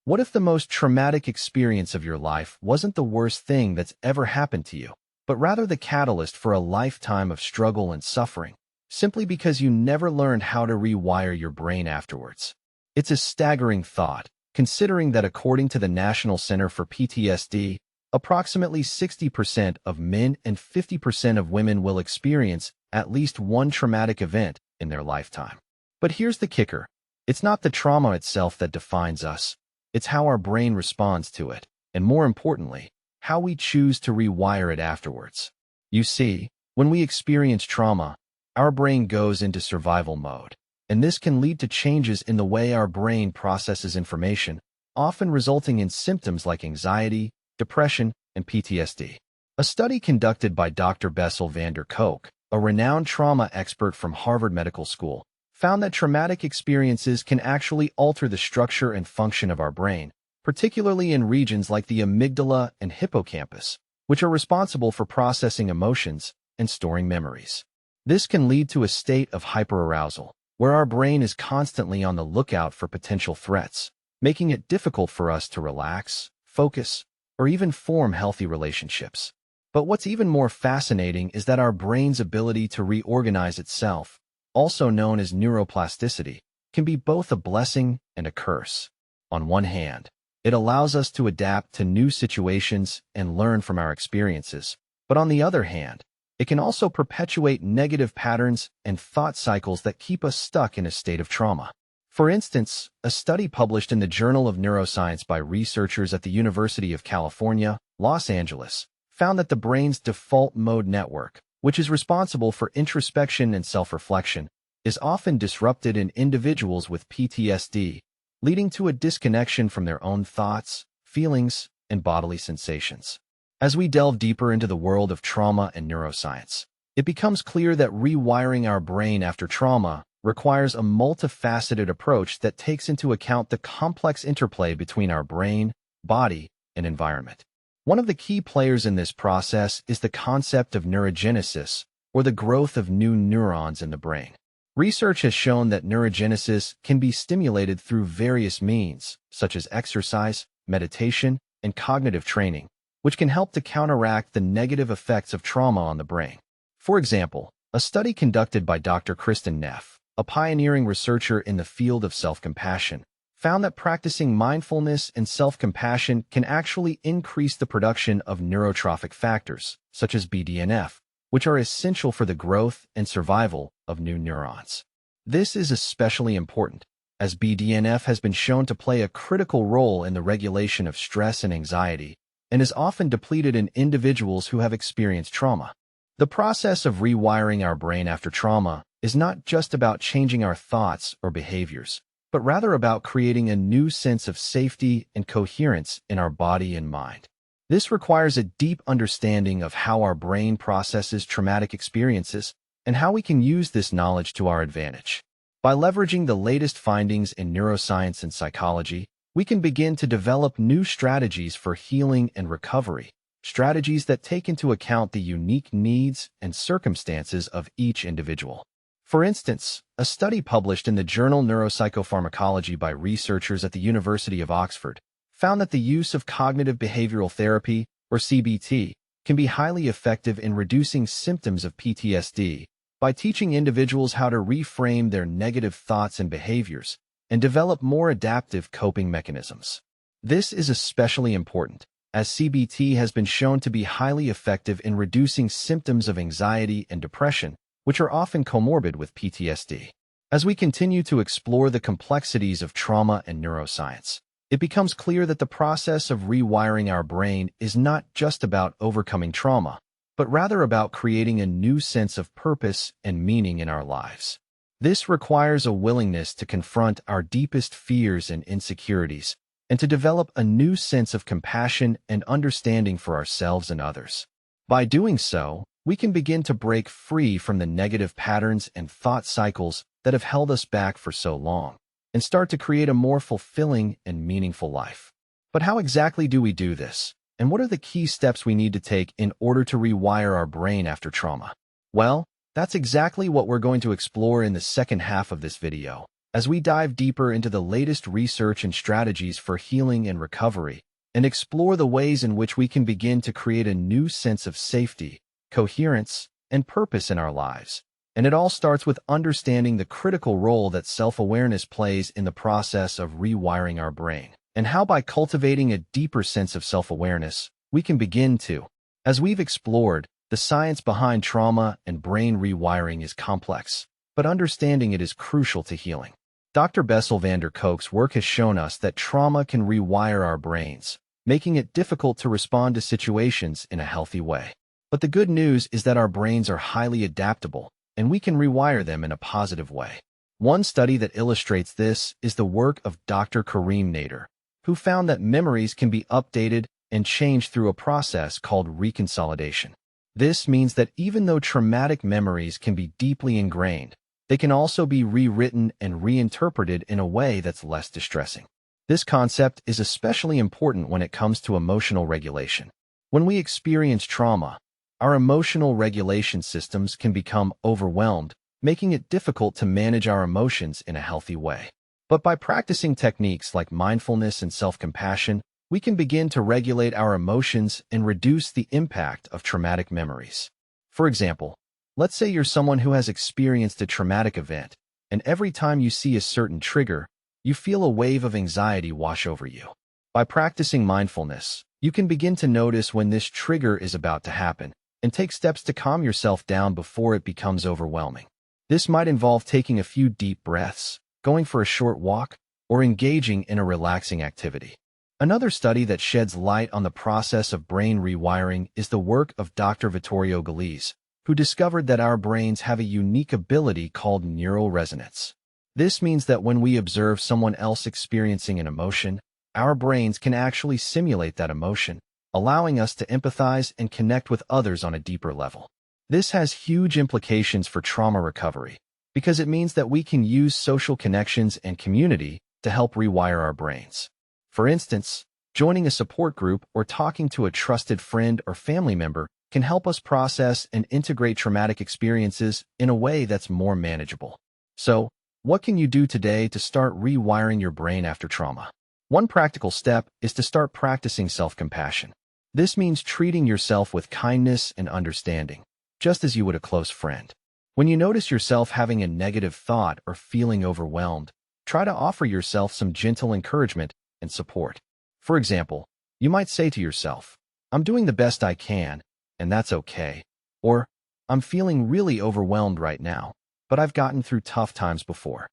What if the most traumatic experience of your life wasn't the worst thing that's ever happened to you, but rather the catalyst for a lifetime of struggle and suffering, simply because you never learned how to rewire your brain afterwards? It's a staggering thought, considering that according to the National Center for PTSD, approximately 60% of men and 50% of women will experience at least one traumatic event in their lifetime. But here's the kicker. It's not the trauma itself that defines us. It's how our brain responds to it, and more importantly, how we choose to rewire it afterwards. You see, when we experience trauma, our brain goes into survival mode, and this can lead to changes in the way our brain processes information, often resulting in symptoms like anxiety, depression, and PTSD. A study conducted by Dr. Bessel van der Kolk, a renowned trauma expert from Harvard Medical School, found that traumatic experiences can actually alter the structure and function of our brain, particularly in regions like the amygdala and hippocampus, which are responsible for processing emotions and storing memories. This can lead to a state of hyperarousal, where our brain is constantly on the lookout for potential threats, making it difficult for us to relax, focus, or even form healthy relationships. But what's even more fascinating is that our brain's ability to reorganize itself, also known as neuroplasticity, can be both a blessing and a curse. On one hand, it allows us to adapt to new situations and learn from our experiences, but on the other hand, it can also perpetuate negative patterns and thought cycles that keep us stuck in a state of trauma. For instance, a study published in the Journal of Neuroscience by researchers at the University of California, Los Angeles, found that the brain's default mode network, which is responsible for introspection and self-reflection, is often disrupted in individuals with PTSD, leading to a disconnection from their own thoughts, feelings, and bodily sensations. As we delve deeper into the world of trauma and neuroscience, it becomes clear that rewiring our brain after trauma requires a multifaceted approach that takes into account the complex interplay between our brain, body, and environment. One of the key players in this process is the concept of neurogenesis, or the growth of new neurons in the brain. Research has shown that neurogenesis can be stimulated through various means, such as exercise, meditation, and cognitive training, which can help to counteract the negative effects of trauma on the brain. For example, a study conducted by Dr. Kristen Neff, a pioneering researcher in the field of self-compassion, found that practicing mindfulness and self-compassion can actually increase the production of neurotrophic factors, such as BDNF, which are essential for the growth and survival of new neurons. This is especially important, as BDNF has been shown to play a critical role in the regulation of stress and anxiety, and is often depleted in individuals who have experienced trauma. The process of rewiring our brain after trauma is not just about changing our thoughts or behaviors, but rather about creating a new sense of safety and coherence in our body and mind. This requires a deep understanding of how our brain processes traumatic experiences and how we can use this knowledge to our advantage. By leveraging the latest findings in neuroscience and psychology, we can begin to develop new strategies for healing and recovery, strategies that take into account the unique needs and circumstances of each individual. For instance, a study published in the journal Neuropsychopharmacology by researchers at the University of Oxford found that the use of cognitive behavioral therapy, or CBT, can be highly effective in reducing symptoms of PTSD by teaching individuals how to reframe their negative thoughts and behaviors and develop more adaptive coping mechanisms. This is especially important, as CBT has been shown to be highly effective in reducing symptoms of anxiety and depression, which are often comorbid with PTSD. As we continue to explore the complexities of trauma and neuroscience, it becomes clear that the process of rewiring our brain is not just about overcoming trauma, but rather about creating a new sense of purpose and meaning in our lives. This requires a willingness to confront our deepest fears and insecurities, and to develop a new sense of compassion and understanding for ourselves and others. By doing so, we can begin to break free from the negative patterns and thought cycles that have held us back for so long, and start to create a more fulfilling and meaningful life. But how exactly do we do this? And what are the key steps we need to take in order to rewire our brain after trauma? Well, that's exactly what we're going to explore in the second half of this video. As we dive deeper into the latest research and strategies for healing and recovery, and explore the ways in which we can begin to create a new sense of safety, coherence, and purpose in our lives. And it all starts with understanding the critical role that self-awareness plays in the process of rewiring our brain, and how by cultivating a deeper sense of self-awareness, we can begin to. As we've explored, the science behind trauma and brain rewiring is complex, but understanding it is crucial to healing. Dr. Bessel van der Kolk's work has shown us that trauma can rewire our brains, making it difficult to respond to situations in a healthy way. But the good news is that our brains are highly adaptable, and we can rewire them in a positive way. One study that illustrates this is the work of Dr. Karim Nader, who found that memories can be updated and changed through a process called reconsolidation. This means that even though traumatic memories can be deeply ingrained, they can also be rewritten and reinterpreted in a way that's less distressing. This concept is especially important when it comes to emotional regulation. When we experience trauma, our emotional regulation systems can become overwhelmed, making it difficult to manage our emotions in a healthy way. But by practicing techniques like mindfulness and self-compassion, we can begin to regulate our emotions and reduce the impact of traumatic memories. For example, let's say you're someone who has experienced a traumatic event, and every time you see a certain trigger, you feel a wave of anxiety wash over you. By practicing mindfulness, you can begin to notice when this trigger is about to happen, and take steps to calm yourself down before it becomes overwhelming. This might involve taking a few deep breaths, going for a short walk, or engaging in a relaxing activity. Another study that sheds light on the process of brain rewiring is the work of Dr. Vittorio Galeazzi, who discovered that our brains have a unique ability called neural resonance. This means that when we observe someone else experiencing an emotion, our brains can actually simulate that emotion, allowing us to empathize and connect with others on a deeper level. This has huge implications for trauma recovery, because it means that we can use social connections and community to help rewire our brains. For instance, joining a support group or talking to a trusted friend or family member can help us process and integrate traumatic experiences in a way that's more manageable. So, what can you do today to start rewiring your brain after trauma? One practical step is to start practicing self-compassion. This means treating yourself with kindness and understanding, just as you would a close friend. When you notice yourself having a negative thought or feeling overwhelmed, try to offer yourself some gentle encouragement and support. For example, you might say to yourself, "I'm doing the best I can, and that's okay." Or, "I'm feeling really overwhelmed right now, but I've gotten through tough times before."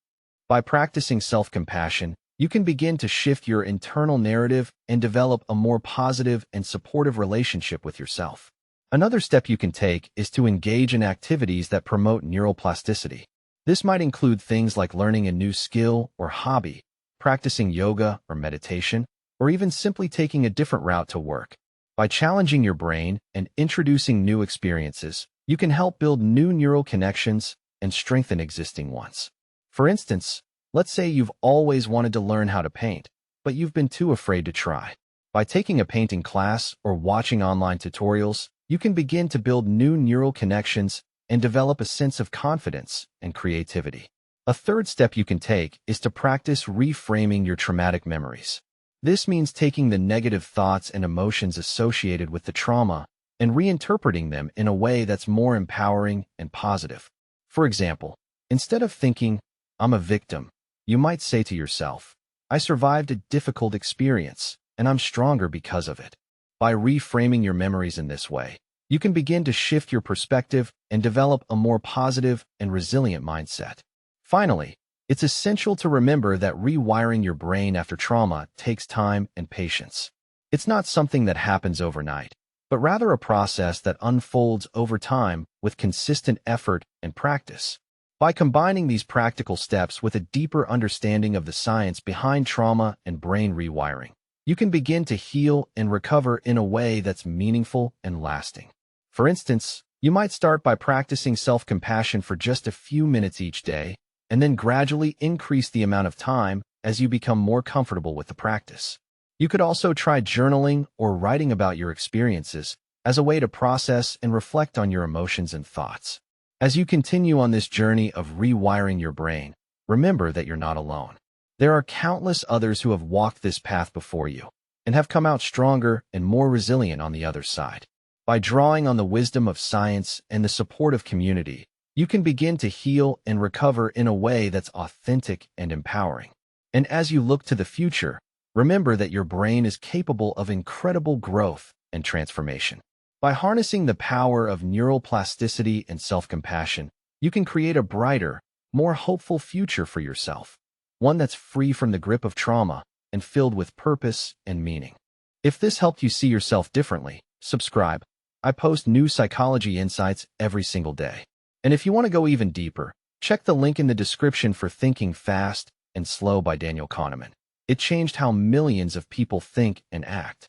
By practicing self-compassion, you can begin to shift your internal narrative and develop a more positive and supportive relationship with yourself. Another step you can take is to engage in activities that promote neuroplasticity. This might include things like learning a new skill or hobby, practicing yoga or meditation, or even simply taking a different route to work. By challenging your brain and introducing new experiences, you can help build new neural connections and strengthen existing ones. For instance, let's say you've always wanted to learn how to paint, but you've been too afraid to try. By taking a painting class or watching online tutorials, you can begin to build new neural connections and develop a sense of confidence and creativity. A third step you can take is to practice reframing your traumatic memories. This means taking the negative thoughts and emotions associated with the trauma and reinterpreting them in a way that's more empowering and positive. For example, instead of thinking, "I'm a victim," you might say to yourself, "I survived a difficult experience, and I'm stronger because of it." By reframing your memories in this way, you can begin to shift your perspective and develop a more positive and resilient mindset. Finally, it's essential to remember that rewiring your brain after trauma takes time and patience. It's not something that happens overnight, but rather a process that unfolds over time with consistent effort and practice. By combining these practical steps with a deeper understanding of the science behind trauma and brain rewiring, you can begin to heal and recover in a way that's meaningful and lasting. For instance, you might start by practicing self-compassion for just a few minutes each day, and then gradually increase the amount of time as you become more comfortable with the practice. You could also try journaling or writing about your experiences as a way to process and reflect on your emotions and thoughts. As you continue on this journey of rewiring your brain, remember that you're not alone. There are countless others who have walked this path before you and have come out stronger and more resilient on the other side. By drawing on the wisdom of science and the support of community, you can begin to heal and recover in a way that's authentic and empowering. And as you look to the future, remember that your brain is capable of incredible growth and transformation. By harnessing the power of neural plasticity and self-compassion, you can create a brighter, more hopeful future for yourself, one that's free from the grip of trauma and filled with purpose and meaning. If this helped you see yourself differently, subscribe. I post new psychology insights every single day. And if you want to go even deeper, check the link in the description for Thinking Fast and Slow by Daniel Kahneman. It changed how millions of people think and act.